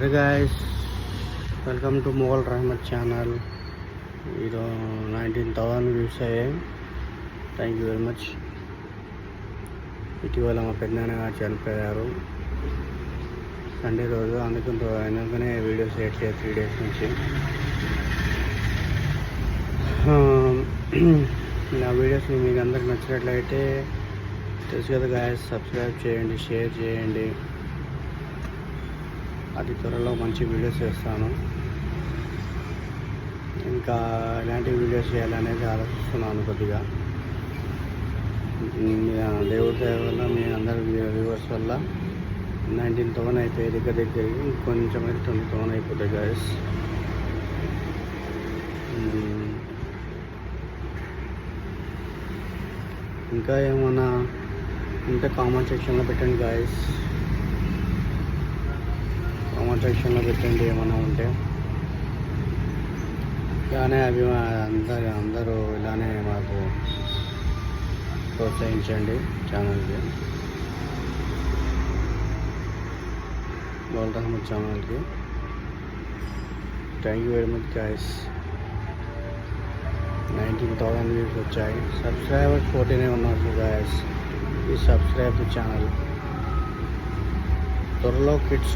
Hey guys, welcome to Mughal Rahmat channel. 19,000 views అయ్యాయి. Thank you very much. ఇటీవల మా పెద్దనాన్న గారు చనిపోయారు సండే రోజు. అందుకనే వీడియోస్ చేయట్లేదు 3 days నుంచి. నా వీడియోస్ మీకు అందరికి నచ్చినట్లయితే తెలుసు కదా గాయస్, సబ్స్క్రైబ్ చేయండి, షేర్ చేయండి. అతి త్వరలో మంచి వీడియోస్ చేస్తాను. ఇంకా ఎలాంటి వీడియోస్ చేయాలనేది ఆలోచిస్తున్నాను కొద్దిగా. దేవుడి దయ వల్ల మీ అందరి వ్యూవర్స్ వల్ల 19,000 అయిపోయి దగ్గరికి కొంచెం అయితే 20,000 అయిపోతాయి గాయస్. ఇంకా ఏమన్నా ఉంటే కామెంట్ సెక్షన్లో పెట్టండి గాయస్. కామెంట్ సెక్షన్లో పెట్టండి ఏమైనా ఉంటే. ఇలానే అందరూ ఇలానే మాకు ప్రోత్సహించండి ఛానల్కి, ముఘల్ రహమత్ ఛానల్కి. Thank you very much guys. 19,000 views వచ్చాయి. సబ్స్క్రైబర్స్ 14 ఉన్నారు guys. Please subscribe the channel. త్వరలో కిడ్స్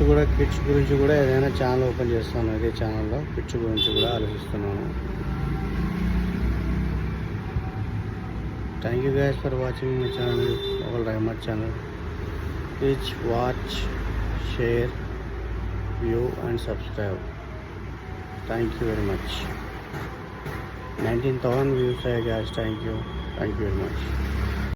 గురించి కూడా ఏదైనా ఛానల్ ఓపెన్ చేస్తాను. ఇదే ఛానల్లో కిడ్స్ గురించి కూడా ఆలోచిస్తున్నాను. Thank you guys for watching my channel, Mughal Rahmat channel. Please watch, share, view and subscribe. Thank you very much. 19,000 views అయ్యాయి guys. Thank you very much.